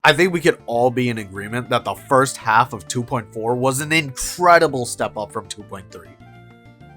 I think we could all be in agreement that the first half of 2.4 was an incredible step up from 2.3.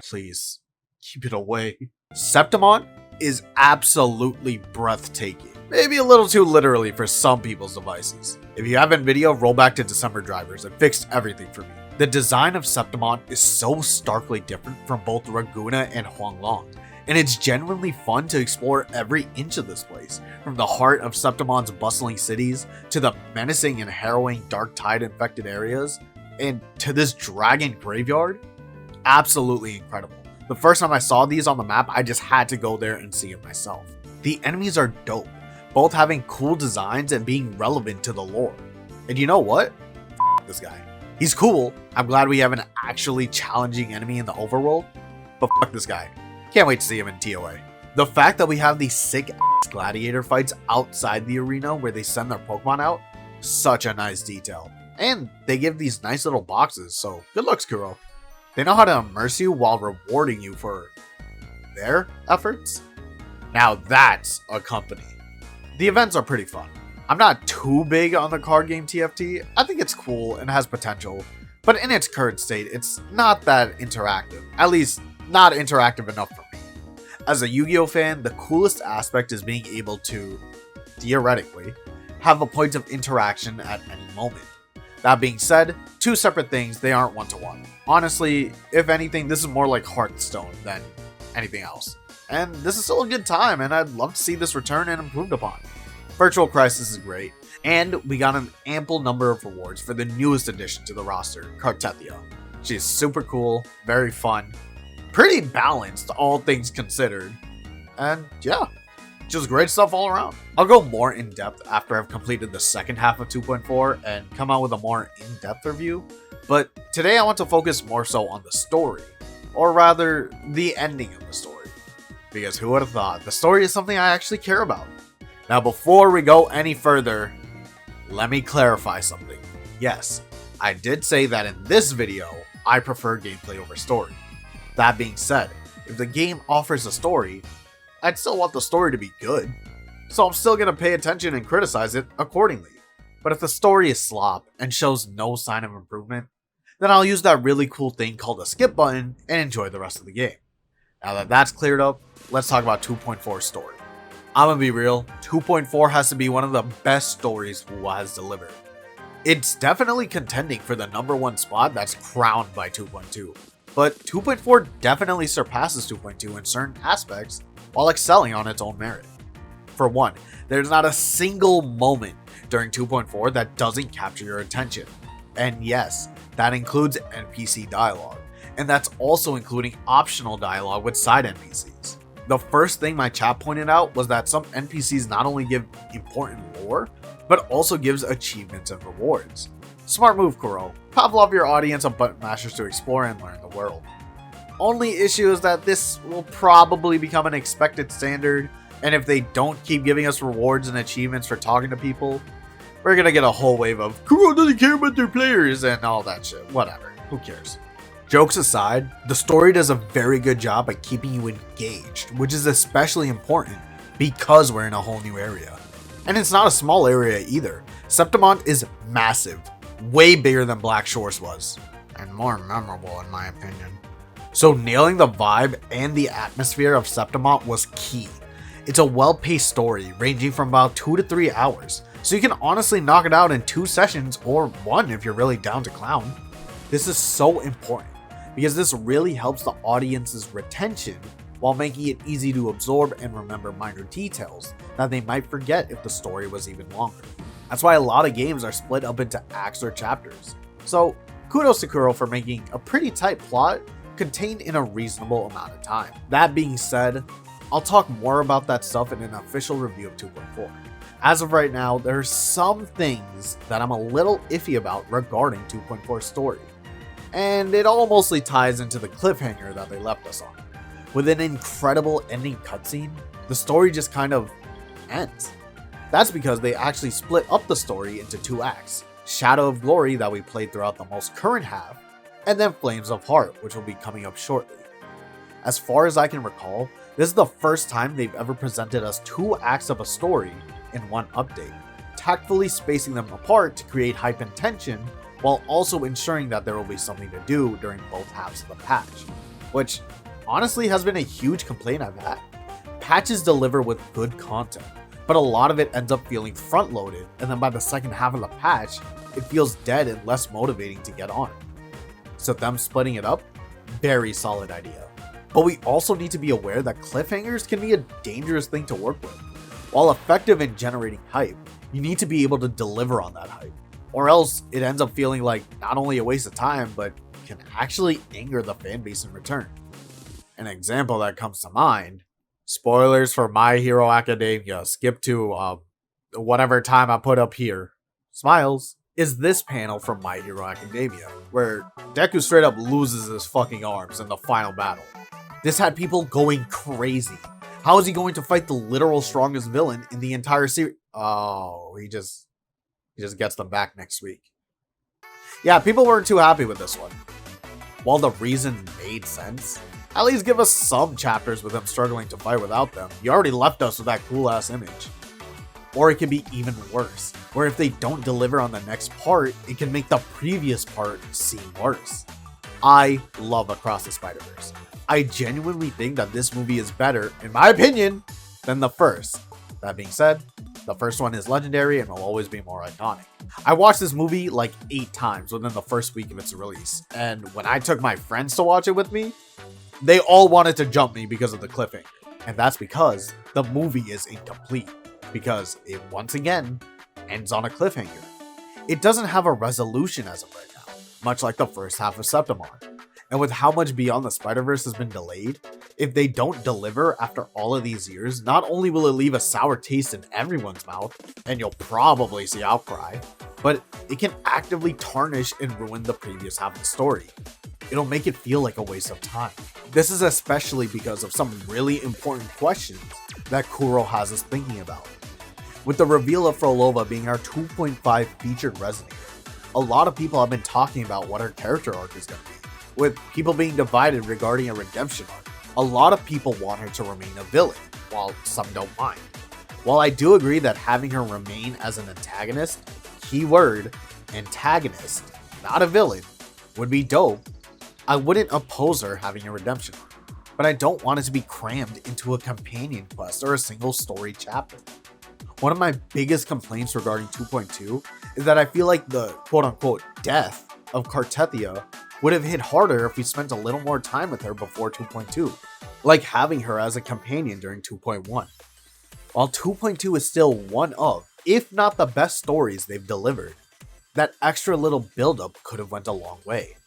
Please, keep it away. Septimont is absolutely breathtaking. Maybe a little too literally for some people's devices. If you haven't video, roll back to December drivers. It fixed everything for me. The design of Septimont is so starkly different from both Ragunna and Huanglong, and it's genuinely fun to explore every inch of this place, from the heart of Septimont's bustling cities, to the menacing and harrowing dark tide infected areas, and to this dragon graveyard. Absolutely incredible. The first time I saw these on the map, I just had to go there and see it myself. The enemies are dope, both having cool designs and being relevant to the lore. And you know what? F this guy. He's cool. I'm glad we have an actually challenging enemy in the overworld, but f this guy. Can't wait to see him in TOA. The fact that we have these sick ass gladiator fights outside the arena where they send their Pokemon out, such a nice detail. And they give these nice little boxes, so good looks, Kuro. They know how to immerse you while rewarding you for their efforts. Now that's a company. The events are pretty fun. I'm not too big on the card game TFT. I think it's cool and has potential, but in its current state, it's not that interactive. At least, not interactive enough for me. As a Yu-Gi-Oh fan, the coolest aspect is being able to, theoretically, have a point of interaction at any moment. That being said, two separate things, they aren't one-to-one. Honestly, if anything, this is more like Hearthstone than anything else. And this is still a good time, and I'd love to see this return and improved upon. Virtual Crisis is great, and we got an ample number of rewards for the newest addition to the roster, Cartethia. She's super cool, very fun, pretty balanced, all things considered, and yeah, just great stuff all around. I'll go more in depth after I've completed the second half of 2.4 and come out with a more in-depth review, but today I want to focus more so on the story, or rather, the ending of the story. Because who would have thought, the story is something I actually care about. Now before we go any further, let me clarify something. Yes, I did say that in this video, I prefer gameplay over story. That being said, if the game offers a story, I'd still want the story to be good. So I'm still going to pay attention and criticize it accordingly. But if the story is slop and shows no sign of improvement, then I'll use that really cool thing called a skip button and enjoy the rest of the game. Now that that's cleared up, let's talk about 2.4's story. I'm gonna be real, 2.4 has to be one of the best stories WuWa has delivered. It's definitely contending for the #1 spot that's crowned by 2.2, but 2.4 definitely surpasses 2.2 in certain aspects while excelling on its own merit. For one, there's not a single moment during 2.4 that doesn't capture your attention. And yes, that includes NPC dialogue, and that's also including optional dialogue with side NPCs. The first thing my chat pointed out was that some NPCs not only give important lore, but also gives achievements and rewards. Smart move, Kuro. Pavlov your audience of button mashers to explore and learn the world. Only issue is that this will probably become an expected standard, and if they don't keep giving us rewards and achievements for talking to people, we're gonna get a whole wave of Kuro doesn't care about their players and all that shit. Whatever, who cares? Jokes aside, the story does a very good job at keeping you engaged, which is especially important because we're in a whole new area. And it's not a small area either. Septimont is massive, way bigger than Black Shores was, and more memorable in my opinion. So nailing the vibe and the atmosphere of Septimont was key. It's a well-paced story ranging from about 2 to 3 hours, so you can honestly knock it out in 2 sessions or 1 if you're really down to clown. This is so important because this really helps the audience's retention while making it easy to absorb and remember minor details that they might forget if the story was even longer. That's why a lot of games are split up into acts or chapters. So kudos to Kuro for making a pretty tight plot contained in a reasonable amount of time. That being said, I'll talk more about that stuff in an official review of 2.4. As of right now, there are some things that I'm a little iffy about regarding 2.4's story. And it all mostly ties into the cliffhanger that they left us on. With an incredible ending cutscene, the story just kind of ends. That's because they actually split up the story into 2 acts. Shadow of Glory that we played throughout the most current half, and then Flames of Heart, which will be coming up shortly. As far as I can recall, this is the first time they've ever presented us 2 acts of a story in one update. tactfully spacing them apart to create hype and tension, while also ensuring that there will be something to do during both halves of the patch, which honestly has been a huge complaint I've had. Patches deliver with good content, but a lot of it ends up feeling front-loaded, and then by the second half of the patch, it feels dead and less motivating to get on. So them splitting it up, very solid idea. But we also need to be aware that cliffhangers can be a dangerous thing to work with. While effective in generating hype, you need to be able to deliver on that hype, or else it ends up feeling like not only a waste of time, but can actually anger the fanbase in return. An example that comes to mind, spoilers for My Hero Academia, skip to whatever time I put up here, smiles, is this panel from My Hero Academia, where Deku straight up loses his fucking arms in the final battle. This had people going crazy. How is he going to fight the literal strongest villain in the entire series? Oh, he just gets them back next week. Yeah, people weren't too happy with this one. While the reason made sense, at least give us some chapters with him struggling to fight without them. You already left us with that cool ass image. Or it can be even worse, where if they don't deliver on the next part, it can make the previous part seem worse. I love Across the Spider-Verse. I genuinely think that this movie is better, in my opinion, than the first. That being said, the first one is legendary and will always be more iconic. I watched this movie like 8 times within the first week of its release, and when I took my friends to watch it with me, they all wanted to jump me because of the cliffhanger. And that's because the movie is incomplete, because it once again ends on a cliffhanger. It doesn't have a resolution as of right now, much like the first half of Septimont. And with how much Beyond the Spider-Verse has been delayed, if they don't deliver after all of these years, not only will it leave a sour taste in everyone's mouth, and you'll probably see outcry, but it can actively tarnish and ruin the previous half of the story. It'll make it feel like a waste of time. This is especially because of some really important questions that Kuro has us thinking about. With the reveal of Frolova being our 2.5 featured resonator, a lot of people have been talking about what her character arc is going to be, with people being divided regarding a redemption arc. A lot of people want her to remain a villain, while some don't mind. While I do agree that having her remain as an antagonist, keyword antagonist, not a villain, would be dope, I wouldn't oppose her having a redemption arc, but I don't want it to be crammed into a companion quest or a single story chapter. One of my biggest complaints regarding 2.2 is that I feel like the quote-unquote death of Cartethia would have hit harder if we spent a little more time with her before 2.2, like having her as a companion during 2.1. While 2.2 is still one of, if not the best stories they've delivered, that extra little buildup could have went a long way.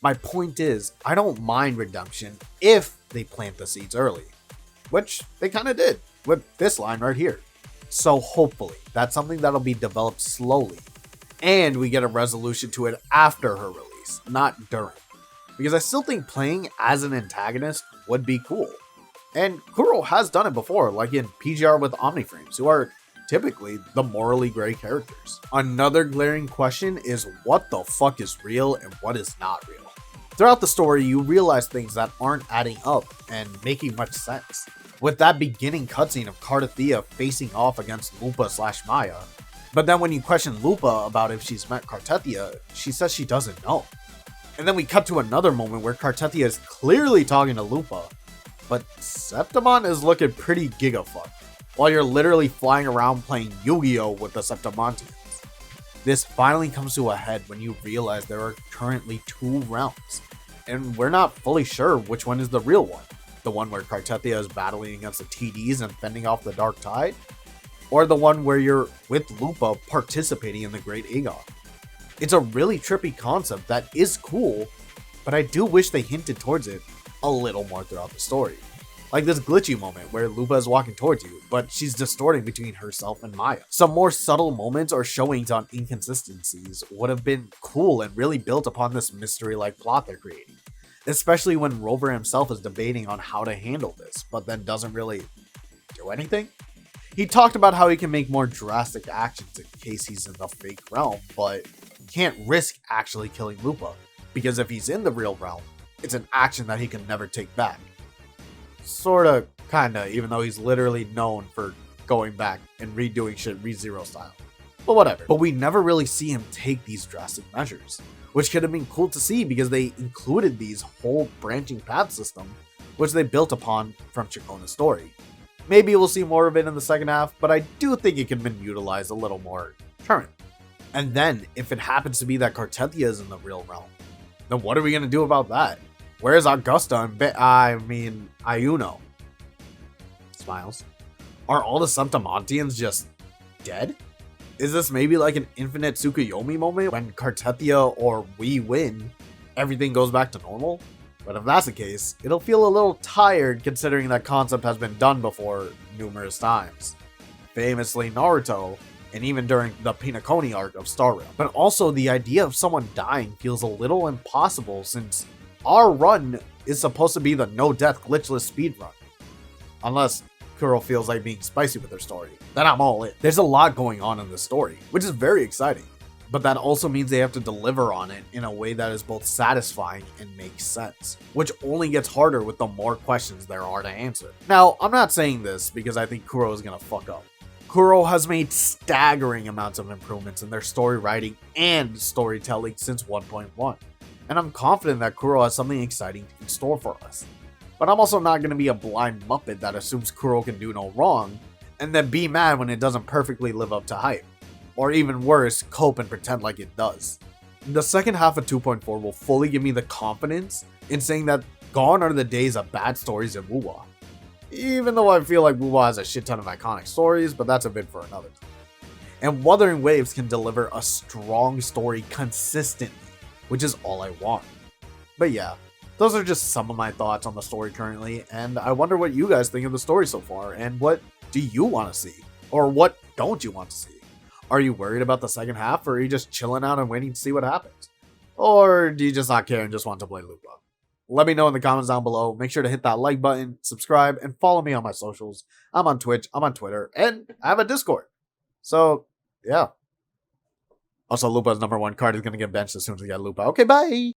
My point is, I don't mind redemption if they plant the seeds early, which they kind of did with this line right here. So hopefully, that's something that'll be developed slowly, and we get a resolution to it after her release, not during. Because I still think playing as an antagonist would be cool. And Kuro has done it before, like in PGR with Omniframes, who are typically the morally gray characters. Another glaring question is what the fuck is real and what is not real. Throughout the story, you realize things that aren't adding up and making much sense. With that beginning cutscene of Cartethia facing off against Lupa/Maya. But then when you question Lupa about if she's met Cartethia, she says she doesn't know. And then we cut to another moment where Cartethia is clearly talking to Lupa, but Septimont is looking pretty gigafucked, while you're literally flying around playing Yu-Gi-Oh! With the Septimontians. This finally comes to a head when you realize there are currently 2 realms, and we're not fully sure which one is the real one. The one where Cartethia is battling against the TDs and fending off the Dark Tide, or the one where you're with Lupa participating in the Great Aegon. It's a really trippy concept that is cool, but I do wish they hinted towards it a little more throughout the story. Like this glitchy moment where Lupa is walking towards you, but she's distorting between herself and Maya. Some more subtle moments or showings on inconsistencies would have been cool and really built upon this mystery-like plot they're creating. Especially when Rover himself is debating on how to handle this, but then doesn't really do anything. He talked about how he can make more drastic actions in case he's in the fake realm, but can't risk actually killing Lupa, because if he's in the real realm, it's an action that he can never take back. Sorta, kinda, even though he's literally known for going back and redoing shit ReZero style. But whatever. But we never really see him take these drastic measures, which could have been cool to see because they included these whole branching path system, which they built upon from Chacona's story. Maybe we'll see more of it in the second half, but I do think it could have been utilized a little more current. And then, if it happens to be that Cartethia is in the real realm, then what are we going to do about that? Where's Augusta and Iuno? Smiles. Are all the Septimontians just dead? Is this maybe like an infinite Tsukuyomi moment when Cartethia or we win, everything goes back to normal? But if that's the case, it'll feel a little tired considering that concept has been done before numerous times. Famously Naruto, and even during the Pinakoni arc of Star Rail. But also the idea of someone dying feels a little impossible since our run is supposed to be the no-death glitchless speed run. Unless Kuro feels like being spicy with her story, then I'm all in. There's a lot going on in this story, which is very exciting. But that also means they have to deliver on it in a way that is both satisfying and makes sense, which only gets harder with the more questions there are to answer. Now, I'm not saying this because I think Kuro is gonna fuck up. Kuro has made staggering amounts of improvements in their story writing and storytelling since 1.1, and I'm confident that Kuro has something exciting in store for us. But I'm also not going to be a blind muppet that assumes Kuro can do no wrong, and then be mad when it doesn't perfectly live up to hype. Or even worse, cope and pretend like it does. The second half of 2.4 will fully give me the confidence in saying that gone are the days of bad stories in WuWa. Even though I feel like WuWa has a shit ton of iconic stories, but that's a bit for another time. And Wuthering Waves can deliver a strong story consistently, which is all I want. But yeah, those are just some of my thoughts on the story currently, and I wonder what you guys think of the story so far, and what do you want to see? Or what don't you want to see? Are you worried about the second half, or are you just chilling out and waiting to see what happens? Or do you just not care and just want to play Lupa? Let me know in the comments down below. Make sure to hit that like button, subscribe, and follow me on my socials. I'm on Twitch, I'm on Twitter, and I have a Discord. So, yeah. Also, Lupa's #1 card is going to get benched as soon as we get Lupa. Okay, bye!